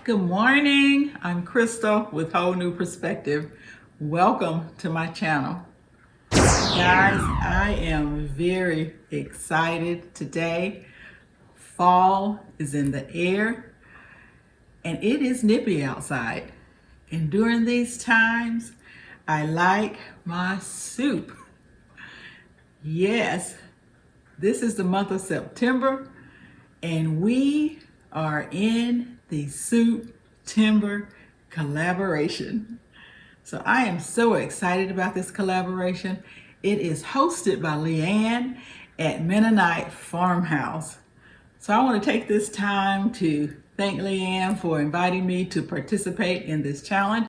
Good morning. I'm Crystal with Whole New Perspective. Welcome to my channel. Guys, I am very excited today. Fall is in the air and it is nippy outside. And during these times, I like my soup. Yes, this is the month of September and we are in the Soup-Timber collaboration. So I am so excited about this collaboration. It is hosted by LaAnne at Mennonite Farmhouse. So I want to take this time to thank LaAnne for inviting me to participate in this challenge.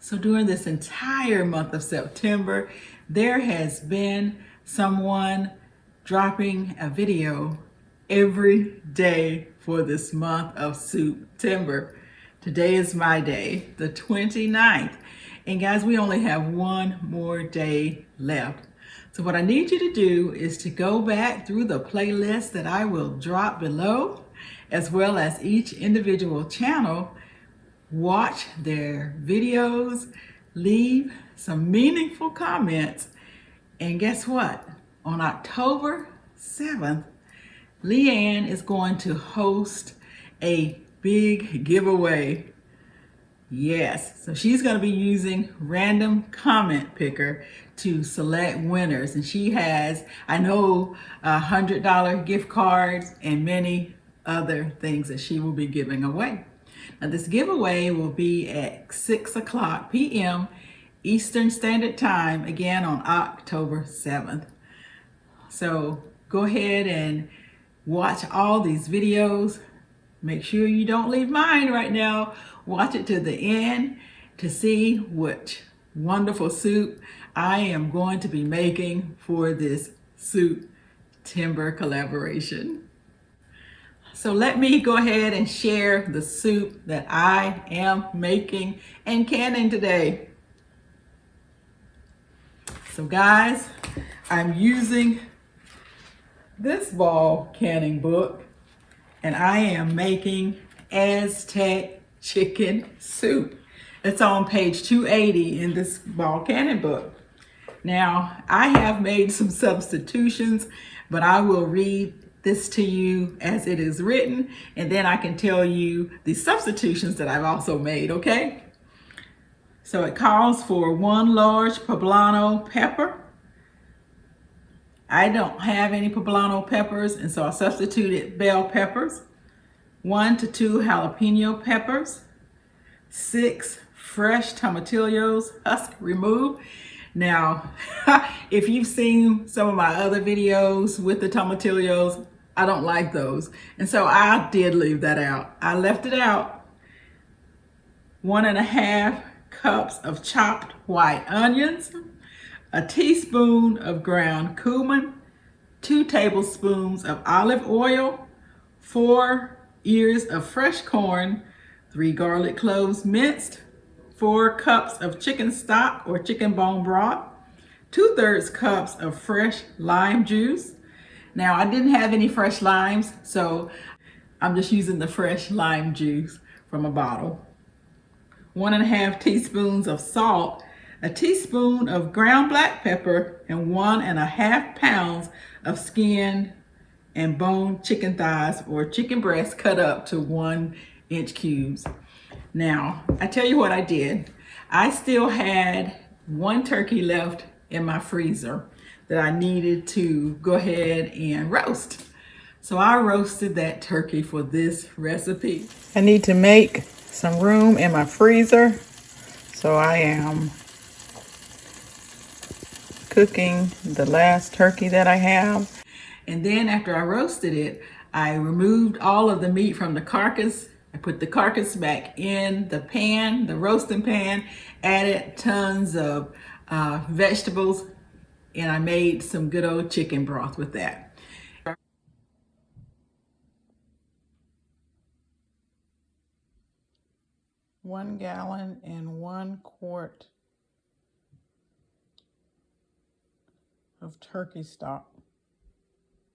So during this entire month of September, there has been someone dropping a video every day for this month of Soup-Timber. Today is my day, the 29th. And guys, we only have one more day left. So what I need you to do is to go back through the playlist that I will drop below, as well as each individual channel, watch their videos, leave some meaningful comments, and guess what? On October 7th, LaAnne is going to host a big giveaway. Yes, so she's going to be using random comment picker to select winners. And she has, I know, $100 gift cards and many other things that she will be giving away. Now this giveaway will be at 6:00 p.m. Eastern Standard Time, again on October 7th. So go ahead and watch all these videos. Make sure you don't leave mine right now. Watch it to the end to see what wonderful soup I am going to be making for this Soup-Timber collaboration. So let me go ahead and share the soup that I am making and canning today. So guys, I'm using this ball canning book, and I am making Aztec chicken soup. It's on page 280 in this ball canning book. Now, I have made some substitutions, but I will read this to you as it is written, and then I can tell you the substitutions that I've also made, okay? So it calls for 1 large poblano pepper. I don't have any poblano peppers, and so I substituted bell peppers. 1 to 2 jalapeno peppers. 6 fresh tomatillos, husk removed. Now, if you've seen some of my other videos with the tomatillos, I don't like those. And so I did leave that out. I left it out. 1.5 cups of chopped white onions. A teaspoon of ground cumin, 2 tablespoons of olive oil, 4 ears of fresh corn, 3 garlic cloves minced, 4 cups of chicken stock or chicken bone broth, 2/3 cups of fresh lime juice. Now I didn't have any fresh limes, so I'm just using the fresh lime juice from a bottle. 1.5 teaspoons of salt, a teaspoon of ground black pepper, and 1.5 pounds of skinned and boned chicken thighs or chicken breasts cut up to 1-inch cubes. Now, I tell you what I did. I still had 1 turkey left in my freezer that I needed to go ahead and roast. So I roasted that turkey for this recipe. I need to make some room in my freezer, so I am cooking the last turkey that I have. And then after I roasted it, I removed all of the meat from the carcass. I put the carcass back in the pan, the roasting pan, added tons of vegetables, and I made some good old chicken broth with that. 1 gallon and 1 quart of turkey stock.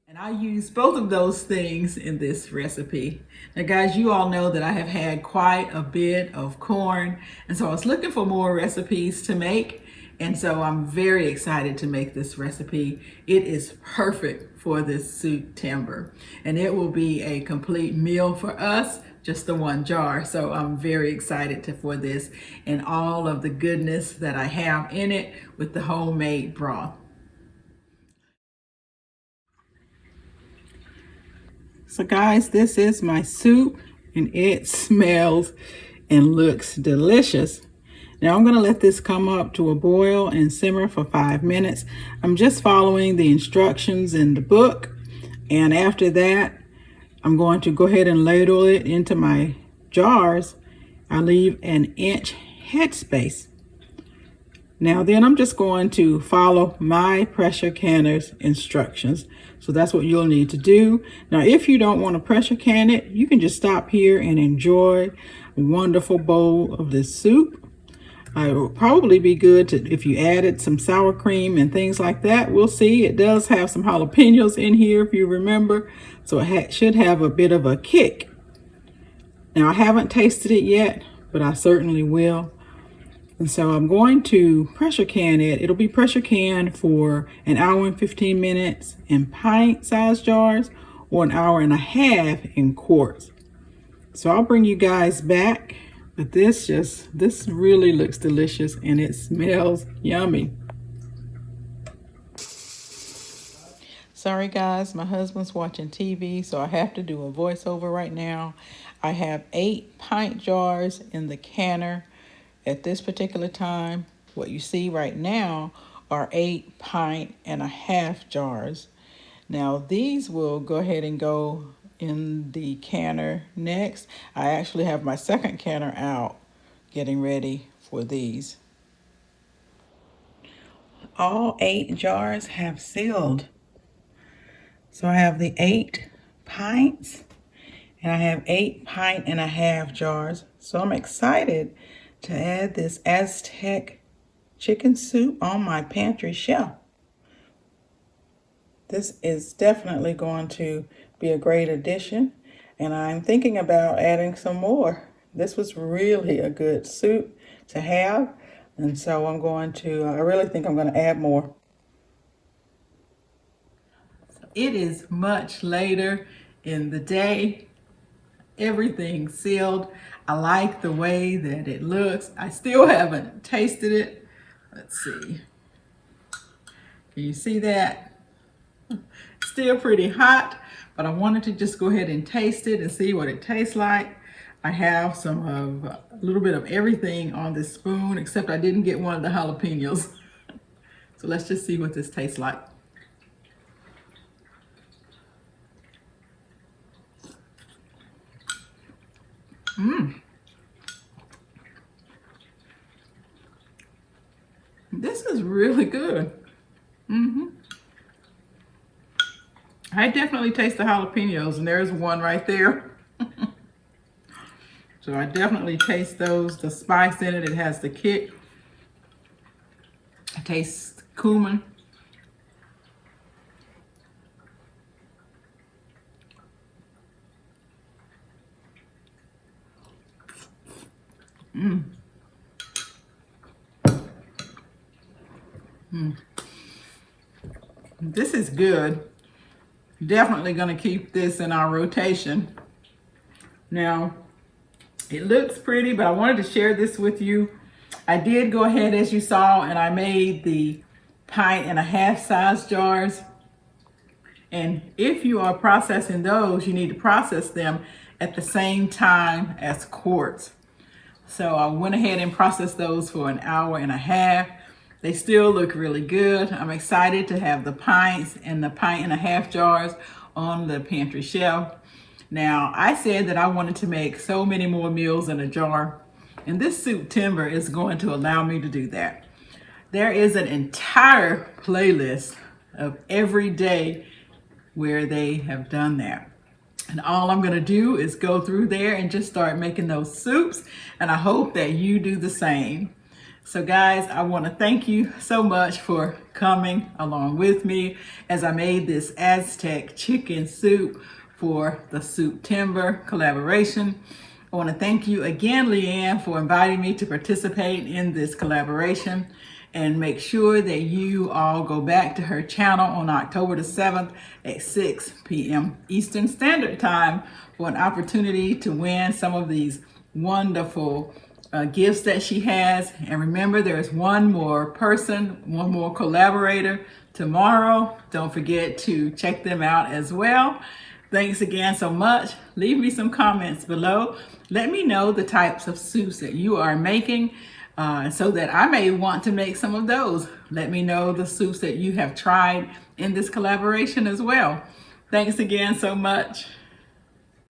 And I use both of those things in this recipe. Now guys, you all know that I have had quite a bit of corn, and so I was looking for more recipes to make, and so I'm very excited to make this recipe. It is perfect for this September, and it will be a complete meal for us, just the one jar. So I'm very excited for this and all of the goodness that I have in it with the homemade broth. So guys, this is my soup and it smells and looks delicious. Now I'm going to let this come up to a boil and simmer for 5 minutes. I'm just following the instructions in the book, and after that I'm going to go ahead and ladle it into my jars. I leave an inch headspace. Now then I'm just going to follow my pressure canner's instructions. So that's what you'll need to do. Now if you don't want to pressure can it, you can just stop here and enjoy a wonderful bowl of this soup. It will probably be good if you added some sour cream and things like that. We'll see. It does have some jalapenos in here if you remember. So it should have a bit of a kick. Now I haven't tasted it yet, but I certainly will. And so I'm going to pressure can it. It'll be pressure canned for an hour and 15 minutes in pint-sized jars or an hour and a half in quarts. So I'll bring you guys back. But this really looks delicious and it smells yummy. Sorry guys, my husband's watching TV, so I have to do a voiceover right now. I have 8 pint jars in the canner. At this particular time, what you see right now are 8 pint and a half jars. Now these will go ahead and go in the canner next. I actually have my second canner out getting ready for these. All 8 jars have sealed. So I have the 8 pints and I have 8 pint and a half jars. So I'm excited to add this Aztec chicken soup on my pantry shelf. This is definitely going to be a great addition, and I'm thinking about adding some more. This was really a good soup to have, and so I really think I'm going to add more. It is much later in the day. Everything's sealed. I like the way that it looks. I still haven't tasted it. Let's see. Can you see that? Still pretty hot, but I wanted to just go ahead and taste it and see what it tastes like. I have a little bit of everything on this spoon, except I didn't get one of the jalapenos. So let's just see what this tastes like. This is really good. I definitely taste the jalapenos, and there's one right there. So I definitely taste those, the spice in it. It has the kick. I taste cumin. This is good. Definitely going to keep this in our rotation. Now, it looks pretty, but I wanted to share this with you. I did go ahead, as you saw, and I made the pint and a half size jars. And if you are processing those, you need to process them at the same time as quarts. So I went ahead and processed those for an hour and a half. They still look really good. I'm excited to have the pints and the pint and a half jars on the pantry shelf. Now, I said that I wanted to make so many more meals in a jar, and this September is going to allow me to do that. There is an entire playlist of every day where they have done that. And all I'm gonna do is go through there and just start making those soups, and I hope that you do the same. So guys, I want to thank you so much for coming along with me as I made this Aztec chicken soup for the Soup-Timber collaboration. I want to thank you again, LaAnne, for inviting me to participate in this collaboration, and make sure that you all go back to her channel on October the 7th at 6 p.m. Eastern Standard Time for an opportunity to win some of these wonderful gifts that she has. And remember, there's one more person, one more collaborator tomorrow. Don't forget to check them out as well. Thanks again so much. Leave me some comments below. Let me know the types of soups that you are making so that I may want to make some of those. Let me know the soups that you have tried in this collaboration as well. Thanks again so much.